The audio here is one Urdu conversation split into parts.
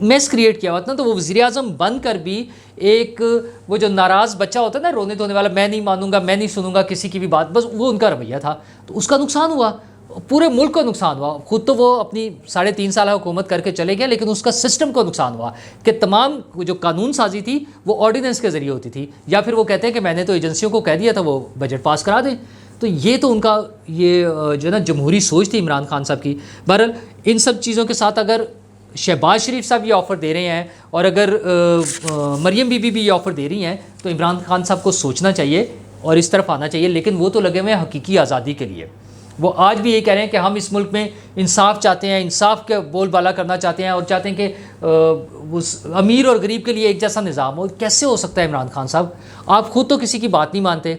میس کریٹ کیا ہوا تھا نا, تو وہ وزیر اعظم بن کر بھی ایک وہ جو ناراض بچہ ہوتا ہے نا, رونے دھونے والا, میں نہیں مانوں گا, میں نہیں سنوں گا کسی کی بھی بات, بس وہ ان کا رویہ تھا. تو اس کا نقصان ہوا, پورے ملک کو نقصان ہوا. خود تو وہ اپنی 3.5 سالہ حکومت کر کے چلے گئے, لیکن اس کا سسٹم کو نقصان ہوا کہ تمام جو قانون سازی تھی وہ آرڈیننس کے ذریعے ہوتی تھی, یا پھر وہ کہتے ہیں کہ میں نے تو ایجنسیوں کو کہہ دیا تھا وہ بجٹ پاس کرا دیں. تو یہ تو ان کا یہ جو ہے نا جمہوری سوچ تھی عمران خان صاحب کی. بہرحال ان سب چیزوں کے ساتھ اگر شہباز شریف صاحب یہ آفر دے رہے ہیں, اور اگر مریم بی بی بھی یہ آفر دے رہی ہیں, تو عمران خان صاحب کو سوچنا چاہیے اور اس طرف آنا چاہیے. لیکن وہ تو لگے ہوئے ہیں حقیقی آزادی کے لیے. وہ آج بھی یہ کہہ رہے ہیں کہ ہم اس ملک میں انصاف چاہتے ہیں, انصاف کے بول بالا کرنا چاہتے ہیں, اور چاہتے ہیں کہ امیر اور غریب کے لیے ایک جیسا نظام ہو. کیسے ہو سکتا ہے عمران خان صاحب؟ آپ خود تو کسی کی بات نہیں مانتے.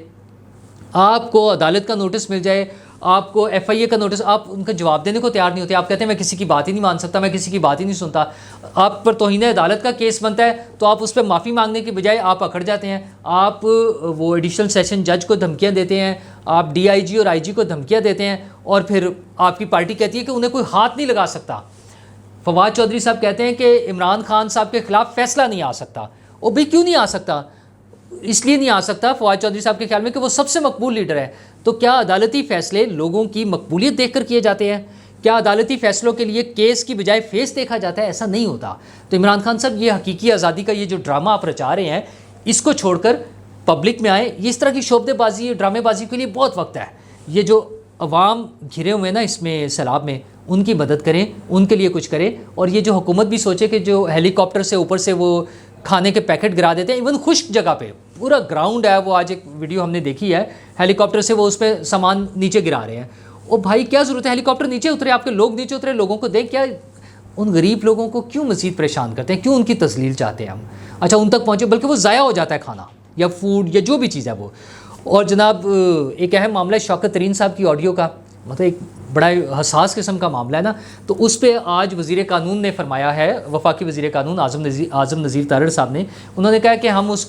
آپ کو عدالت کا نوٹس مل جائے, آپ کو ایف آئی اے کا نوٹس, آپ ان کا جواب دینے کو تیار نہیں ہوتے. آپ کہتے ہیں میں کسی کی بات ہی نہیں مان سکتا, میں کسی کی بات ہی نہیں سنتا. آپ پر توہین عدالت کا کیس بنتا ہے تو آپ اس پہ معافی مانگنے کی بجائے آپ اکڑ جاتے ہیں. آپ وہ ایڈیشنل سیشن جج کو دھمکیاں دیتے ہیں, آپ ڈی آئی جی اور آئی جی کو دھمکیاں دیتے ہیں, اور پھر آپ کی پارٹی کہتی ہے کہ انہیں کوئی ہاتھ نہیں لگا سکتا. فواد چودھری صاحب کہتے ہیں کہ عمران خان صاحب کے خلاف فیصلہ نہیں آ سکتا. وہ بھی کیوں نہیں آ سکتا؟ اس لیے نہیں آ سکتا فواد چودھری صاحب کے خیال میں کہ وہ سب سے مقبول لیڈر ہے. تو کیا عدالتی فیصلے لوگوں کی مقبولیت دیکھ کر کیے جاتے ہیں؟ کیا عدالتی فیصلوں کے لیے کیس کی بجائے فیس دیکھا جاتا ہے؟ ایسا نہیں ہوتا. تو عمران خان صاحب یہ حقیقی آزادی کا یہ جو ڈرامہ آپ رچا رہے ہیں, اس کو چھوڑ کر پبلک میں آئیں. یہ اس طرح کی شعبدے بازی, ڈرامے بازی کے لیے بہت وقت ہے. یہ جو عوام گھرے ہوئے ہیں نا اس میں سیلاب میں, ان کی مدد کریں, ان کے لیے کچھ کریں. اور یہ جو حکومت بھی سوچے کہ جو ہیلی کاپٹر سے اوپر سے وہ کھانے کے پیکٹ گرا دیتے ہیں, ایون خشک جگہ پہ, پورا گراؤنڈ ہے, وہ آج ایک ویڈیو ہم نے دیکھی ہے, ہیلی کاپٹر سے وہ اس پہ سامان نیچے گرا رہے ہیں. او بھائی کیا ضرورت ہے ہیلی کاپٹر نیچے اترے, آپ کے لوگ نیچے اترے, لوگوں کو دیکھ, کیا ان غریب لوگوں کو کیوں مزید پریشان کرتے ہیں, کیوں ان کی تذلیل چاہتے ہیں ہم؟ اچھا ان تک پہنچے, بلکہ وہ ضائع ہو جاتا ہے کھانا یا فوڈ یا جو بھی چیز ہے وہ. اور جناب ایک اہم معاملہ ہے شوکت ترین صاحب کی آڈیو کا, مطلب ایک بڑا حساس قسم کا معاملہ ہے نا. تو اس پہ آج وزیر قانون نے فرمایا ہے, وفاقی وزیر قانون اعظم نذیر تارڑ صاحب نے, انہوں نے کہا کہ ہم اس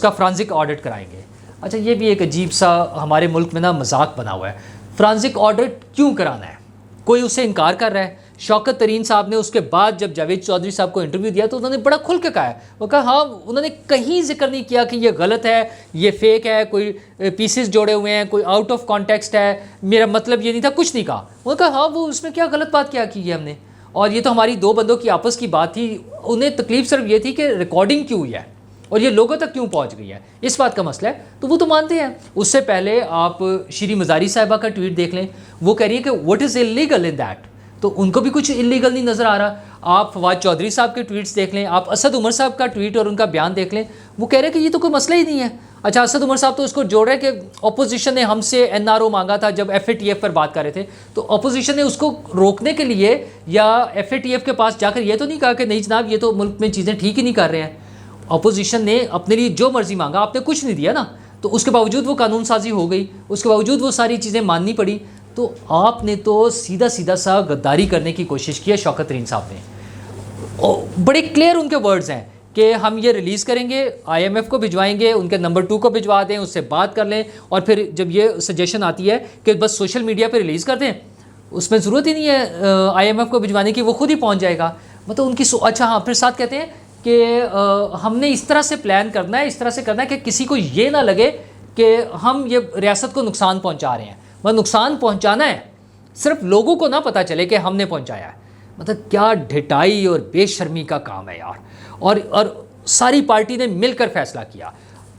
کا فرانزک آڈٹ کرائیں گے. اچھا یہ بھی ایک عجیب سا ہمارے ملک میں نا مذاق بنا ہوا ہے. فرانزک آڈٹ کیوں کرانا ہے؟ کوئی اس سے انکار کر رہا ہے؟ شوکت ترین صاحب نے اس کے بعد جب جاوید چودھری صاحب کو انٹرویو دیا تو انہوں نے بڑا کھل کے کہا ہے. وہ کہا ہاں, انہوں نے کہیں ذکر نہیں کیا کہ یہ غلط ہے, یہ فیک ہے, کوئی پیسز جوڑے ہوئے ہیں, کوئی آؤٹ آف کانٹیکسٹ ہے, میرا مطلب یہ نہیں تھا, کچھ نہیں کہا. انہوں نے کہا ہاں وہ اس میں کیا غلط بات کیا کی ہے ہم نے, اور یہ تو ہماری دو بندوں کی آپس کی بات تھی. انہیں تکلیف صرف یہ تھی کہ ریکارڈنگ کیوں ہوئی ہے اور یہ لوگوں تک کیوں پہنچ گئی ہے, اس بات کا مسئلہ ہے. تو وہ تو مانتے ہیں. اس سے پہلے آپ شری مزاری صاحبہ کا ٹویٹ دیکھ لیں, وہ کہہ رہی ہیں کہ what is illegal in that, تو ان کو بھی کچھ انلیگل نہیں نظر آ رہا. آپ فواد چودھری صاحب کے ٹویٹس دیکھ لیں, آپ اسد عمر صاحب کا ٹویٹ اور ان کا بیان دیکھ لیں, وہ کہہ رہے ہیں کہ یہ تو کوئی مسئلہ ہی نہیں ہے. اچھا اسد عمر صاحب تو اس کو جوڑ رہے ہیں کہ اپوزیشن نے ہم سے این آر او مانگا تھا جب ایف اے ٹی ایف پر بات کر رہے تھے, تو اپوزیشن نے اس کو روکنے کے لیے یا ایف اے ٹی ایف کے پاس جا کر یہ تو نہیں کہا کہ نہیں جناب یہ تو ملک میں چیزیں ٹھیک ہی نہیں کر رہے ہیں. اپوزیشن نے اپنے لیے جو مرضی مانگا, آپ نے کچھ نہیں دیا نا, تو اس کے باوجود وہ قانون سازی ہو گئی, اس کے باوجود وہ ساری چیزیں ماننی پڑی. تو آپ نے تو سیدھا سا غداری کرنے کی کوشش کی ہے شوکت ترین صاحب نے. بڑے کلیئر ان کے ورڈز ہیں کہ ہم یہ ریلیز کریں گے, آئی ایم ایف کو بھجوائیں گے, ان کے نمبر 2 کو بھجوا دیں, اس سے بات کر لیں, اور پھر جب یہ سجیشن آتی ہے کہ بس سوشل میڈیا پہ ریلیز کر دیں, اس میں ضرورت ہی نہیں ہے آئی ایم ایف کو بھجوانے کی, وہ خود ہی پہنچ جائے گا. مطلب ان کی اچھا ہاں, پھر ساتھ کہتے ہیں کہ ہم نے اس طرح سے پلان کرنا ہے, اس طرح سے کرنا ہے کہ کسی کو یہ نہ لگے کہ ہم یہ ریاست کو نقصان پہنچا رہے ہیں. نقصان پہنچانا ہے, صرف لوگوں کو نہ پتہ چلے کہ ہم نے پہنچایا ہے. مطلب کیا ڈھٹائی اور بے شرمی کا کام ہے یار. اور ساری پارٹی نے مل کر فیصلہ کیا.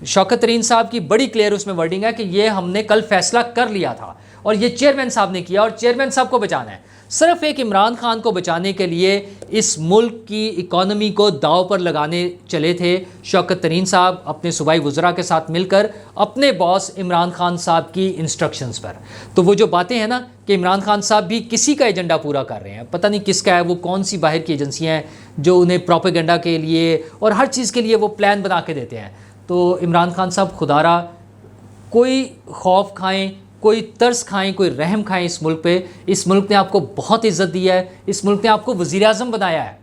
شوکت ترین صاحب کی بڑی کلیئر اس میں ورڈنگ ہے کہ یہ ہم نے کل فیصلہ کر لیا تھا اور یہ چیئرمین صاحب نے کیا, اور چیئرمین صاحب کو بچانا ہے. صرف ایک عمران خان کو بچانے کے لیے اس ملک کی اکانومی کو داؤ پر لگانے چلے تھے شوکت ترین صاحب اپنے صوبائی وزراء کے ساتھ مل کر اپنے باس عمران خان صاحب کی انسٹرکشنز پر. تو وہ جو باتیں ہیں نا کہ عمران خان صاحب بھی کسی کا ایجنڈا پورا کر رہے ہیں, پتہ نہیں کس کا ہے, وہ کون سی باہر کی ایجنسیاں ہیں جو انہیں پروپیگنڈا کے لیے اور ہر چیز کے لیے وہ پلان بنا کے دیتے ہیں. تو عمران خان صاحب خدا را کوئی خوف کھائیں, کوئی ترس کھائیں, کوئی رحم کھائیں اس ملک پہ. اس ملک نے آپ کو بہت عزت دی ہے, اس ملک نے آپ کو وزیر اعظم بنایا ہے,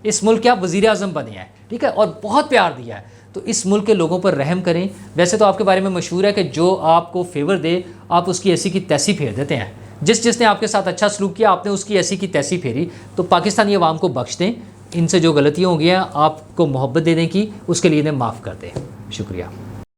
اس ملک کے آپ وزیر اعظم بنے ہیں, ٹھیک ہے, اور بہت پیار دیا ہے. تو اس ملک کے لوگوں پر رحم کریں. ویسے تو آپ کے بارے میں مشہور ہے کہ جو آپ کو فیور دے آپ اس کی ایسی کی تیسی پھیر دیتے ہیں. جس نے آپ کے ساتھ اچھا سلوک کیا آپ نے اس کی ایسی کی تیسی پھیری. تو پاکستانی عوام کو بخش دیں, ان سے جو غلطیاں ہو گئی ہیں آپ کو محبت دینے کی، اس کے لیے انہیں معاف کر دیں. شکریہ.